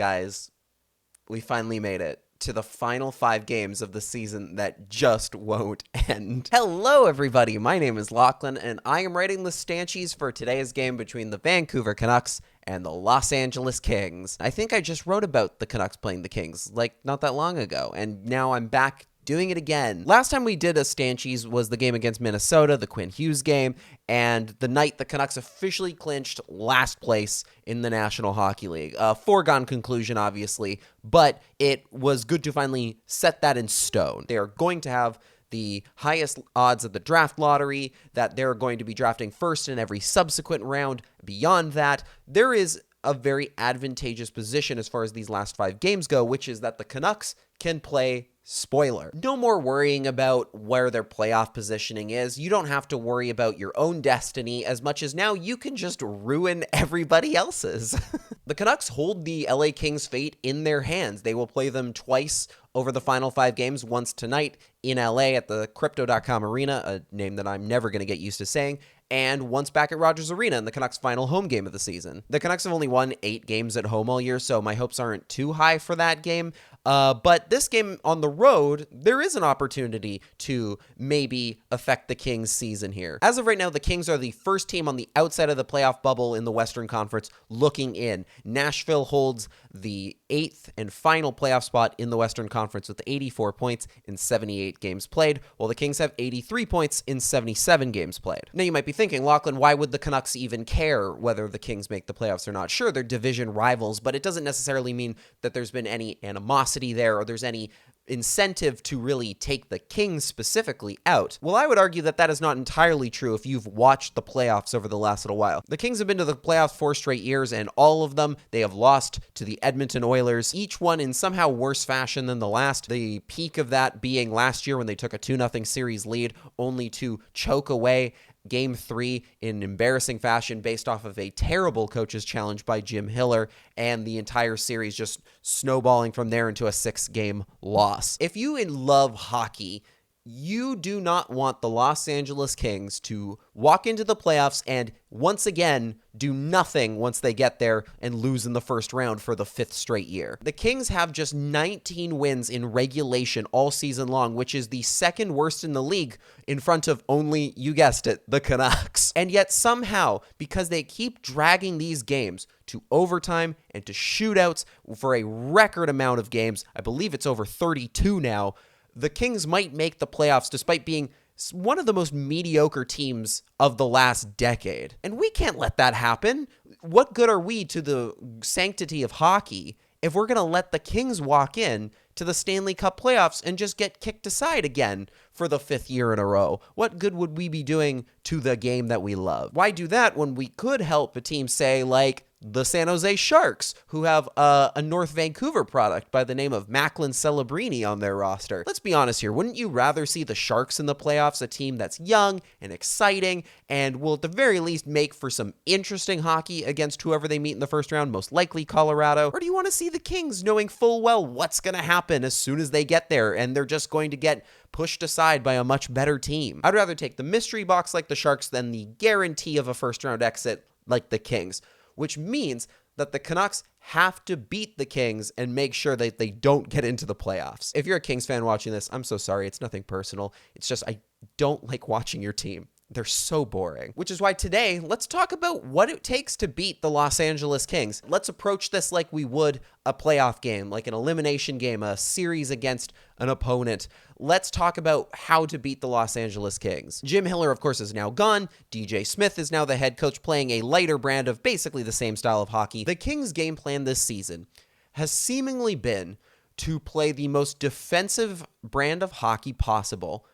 guys, we finally made it to the final 5 games of the season that just won't end. Hello, everybody. My name is Lachlan, and I am writing the Stanchies for today's game between the Vancouver Canucks and the Los Angeles Kings. I think I just wrote about the Canucks playing the Kings, not that long ago, and now I'm back doing it again. Last time we did a Stanchies was the game against Minnesota, the Quinn Hughes game, and the night the Canucks officially clinched last place in the National Hockey League. A foregone conclusion, obviously, but it was good to finally set that in stone. They are going to have the highest odds of the draft lottery, that they're going to be drafting first in every subsequent round. Beyond that, there is a very advantageous position as far as these last 5 games go, which is that the Canucks can play spoiler. No more worrying about where their playoff positioning is. You don't have to worry about your own destiny as much as now you can just ruin everybody else's. The Canucks hold the LA Kings' fate in their hands. They will play them twice over the final 5 games, once tonight in LA at the Crypto.com Arena, a name that I'm never going to get used to saying, and once back at Rogers Arena in the Canucks' final home game of the season. The Canucks have only won 8 games at home all year, so my hopes aren't too high for that game. But this game on the road, there is an opportunity to maybe affect the Kings' season here. As of right now, the Kings are the first team on the outside of the playoff bubble in the Western Conference looking in. Nashville holds the 8th and final playoff spot in the Western Conference with 84 points in 78 games played, while the Kings have 83 points in 77 games played. Now you might be thinking, Lachlan, why would the Canucks even care whether the Kings make the playoffs or not? Sure, they're division rivals, but it doesn't necessarily mean that there's been any animosity there or there's any incentive to really take the Kings specifically out. Well, I would argue that that is not entirely true if you've watched the playoffs over the last little while. The Kings have been to the playoffs 4 straight years, and all of them, they have lost to the Edmonton Oilers, each one in somehow worse fashion than the last. The peak of that being last year when they took a 2-0 series lead, only to choke away Game 3 in embarrassing fashion based off of a terrible coach's challenge by Jim Hiller, and the entire series just snowballing from there into a 6-game loss. If you love hockey, you do not want the Los Angeles Kings to walk into the playoffs and once again do nothing once they get there and lose in the first round for the 5th straight year. The Kings have just 19 wins in regulation all season long, which is the 2nd worst in the league in front of only, you guessed it, the Canucks. And yet somehow, because they keep dragging these games to overtime and to shootouts for a record amount of games, I believe it's over 32 now, the Kings might make the playoffs despite being one of the most mediocre teams of the last decade. And we can't let that happen. What good are we to the sanctity of hockey if we're going to let the Kings walk in to the Stanley Cup playoffs and just get kicked aside again for the 5th year in a row? What good would we be doing to the game that we love? Why do that when we could help a team, say, like the San Jose Sharks, who have a North Vancouver product by the name of Macklin Celebrini on their roster? Let's be honest here. Wouldn't you rather see the Sharks in the playoffs, a team that's young and exciting and will at the very least make for some interesting hockey against whoever they meet in the first round, most likely Colorado? Or do you want to see the Kings knowing full well what's going to happen as soon as they get there and they're just going to get pushed aside by a much better team? I'd rather take the mystery box like the Sharks than the guarantee of a first-round exit like the Kings, which means that the Canucks have to beat the Kings and make sure that they don't get into the playoffs. If you're a Kings fan watching this, I'm so sorry. It's nothing personal. It's just I don't like watching your team. They're so boring. Which is why today, let's talk about what it takes to beat the Los Angeles Kings. Let's approach this like we would a playoff game, like an elimination game, a series against an opponent. Let's talk about how to beat the Los Angeles Kings. Jim Hiller, of course, is now gone. DJ Smith is now the head coach, playing a lighter brand of basically the same style of hockey. The Kings' game plan this season has seemingly been to play the most defensive brand of hockey possible,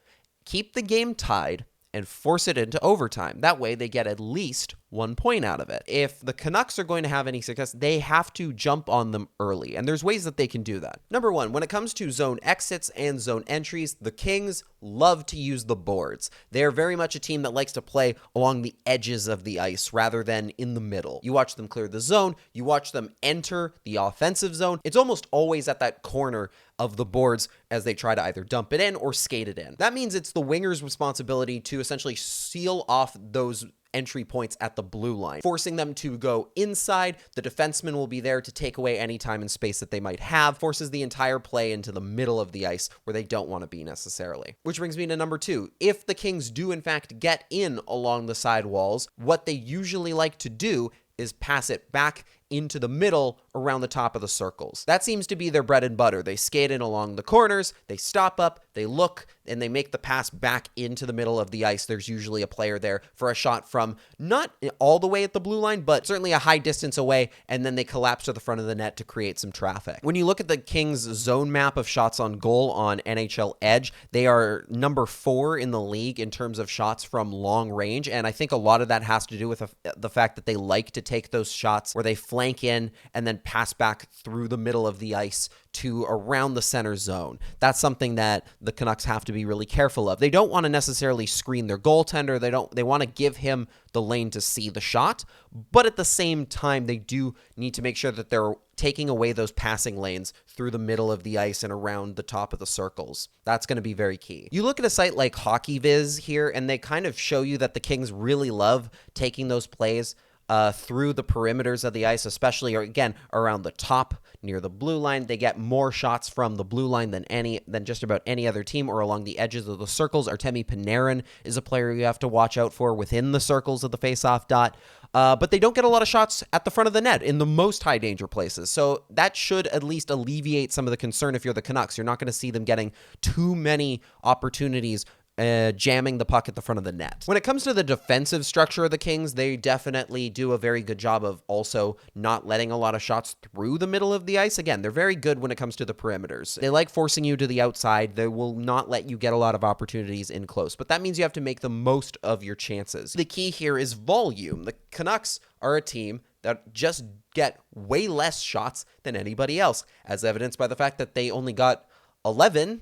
keep the game tied, and force it into overtime. That way they get at least 1 point out of it. If the Canucks are going to have any success, they have to jump on them early, and there's ways that they can do that. Number 1, when it comes to zone exits and zone entries, the Kings love to use the boards. They're very much a team that likes to play along the edges of the ice rather than in the middle. You watch them clear the zone, you watch them enter the offensive zone. It's almost always at that corner of the boards as they try to either dump it in or skate it in. That means it's the winger's responsibility to essentially seal off those entry points at the blue line, forcing them to go inside. The defenseman will be there to take away any time and space that they might have, forces the entire play into the middle of the ice where they don't want to be necessarily. Which brings me to number 2. If the Kings do in fact get in along the side walls, what they usually like to do is pass it back into the middle around the top of the circles. That seems to be their bread and butter. They skate in along the corners, they stop up, they look, and they make the pass back into the middle of the ice. There's usually a player there for a shot from not all the way at the blue line, but certainly a high distance away, and then they collapse to the front of the net to create some traffic. When you look at the Kings' zone map of shots on goal on NHL Edge, they are number 4 in the league in terms of shots from long range, and I think a lot of that has to do with the fact that they like to take those shots where they flank in and then pass back through the middle of the ice to around the center zone. That's something that the Canucks have to be really careful of. They don't want to necessarily screen their goaltender. They want to give him the lane to see the shot, but at the same time, they do need to make sure that they're taking away those passing lanes through the middle of the ice and around the top of the circles. That's going to be very key. You look at a site like HockeyViz here, and they kind of show you that the Kings really love taking those plays through the perimeters of the ice, especially, or again, around the top near the blue line. They get more shots from the blue line than just about any other team, or along the edges of the circles. Artemi Panarin is a player you have to watch out for within the circles of the face-off dot. But they don't get a lot of shots at the front of the net in the most high danger places. So that should at least alleviate some of the concern if you're the Canucks. You're not going to see them getting too many opportunities jamming the puck at the front of the net. When it comes to the defensive structure of the Kings, they definitely do a very good job of also not letting a lot of shots through the middle of the ice. Again, they're very good when it comes to the perimeters. They like forcing you to the outside. They will not let you get a lot of opportunities in close, but that means you have to make the most of your chances. The key here is volume. The Canucks are a team that just get way less shots than anybody else, as evidenced by the fact that they only got 11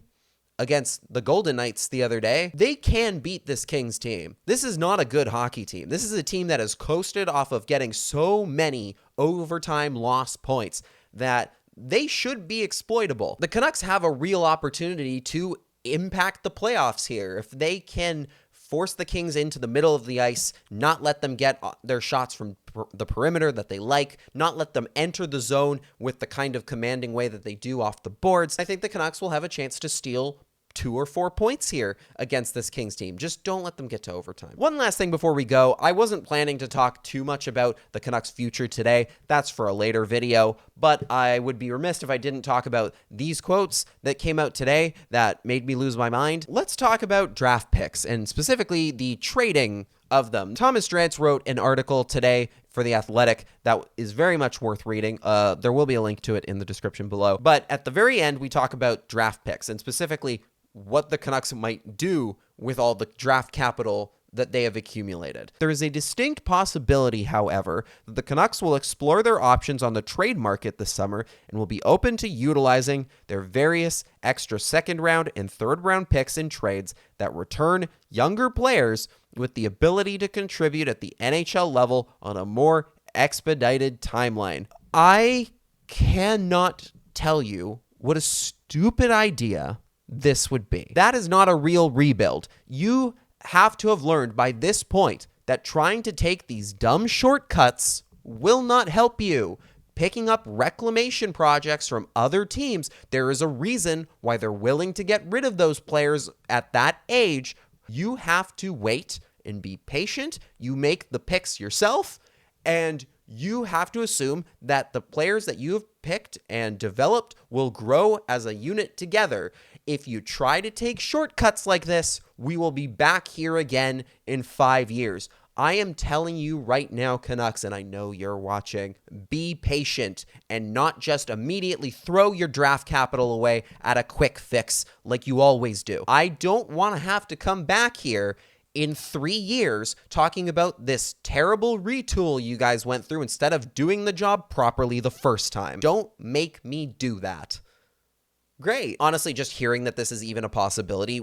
against the Golden Knights the other day. They can beat this Kings team. This is not a good hockey team. This is a team that has coasted off of getting so many overtime lost points that they should be exploitable. The Canucks have a real opportunity to impact the playoffs here. If they can force the Kings into the middle of the ice, not let them get their shots from the perimeter that they like, not let them enter the zone with the kind of commanding way that they do off the boards, I think the Canucks will have a chance to steal 2 or 4 points here against this Kings team. Just don't let them get to overtime. One last thing before we go. I wasn't planning to talk too much about the Canucks' future today. That's for a later video, but I would be remiss if I didn't talk about these quotes that came out today that made me lose my mind. Let's talk about draft picks, and specifically the trading of them. Thomas Drance wrote an article today for The Athletic that is very much worth reading. There will be a link to it in the description below. But at the very end, we talk about draft picks, and specifically what the Canucks might do with all the draft capital that they have accumulated. There is a distinct possibility, however, that the Canucks will explore their options on the trade market this summer and will be open to utilizing their various extra second-round and third-round picks in trades that return younger players with the ability to contribute at the NHL level on a more expedited timeline. I cannot tell you what a stupid idea this would be. That is not a real rebuild. You have to have learned by this point that trying to take these dumb shortcuts will not help you. Picking up reclamation projects from other teams, there is a reason why they're willing to get rid of those players at that age. You have to wait and be patient. You make the picks yourself, and you have to assume that the players that you have picked and developed will grow as a unit together. If you try to take shortcuts like this, we will be back here again in 5 years. I am telling you right now, Canucks, and I know you're watching, be patient and not just immediately throw your draft capital away at a quick fix like you always do. I don't want to have to come back here in 3 years talking about this terrible retool you guys went through instead of doing the job properly the first time. Don't make me do that. Great. Honestly, just hearing that this is even a possibility,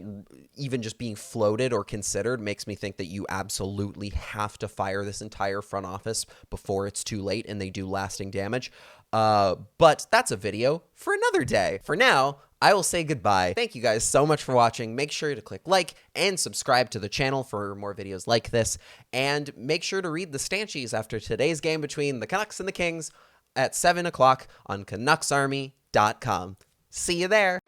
even just being floated or considered, makes me think that you absolutely have to fire this entire front office before it's too late and they do lasting damage. But that's a video for another day. For now, I will say goodbye. Thank you guys so much for watching. Make sure to click like and subscribe to the channel for more videos like this. And make sure to read the Stanchies after today's game between the Canucks and the Kings at 7 o'clock on CanucksArmy.com. See you there.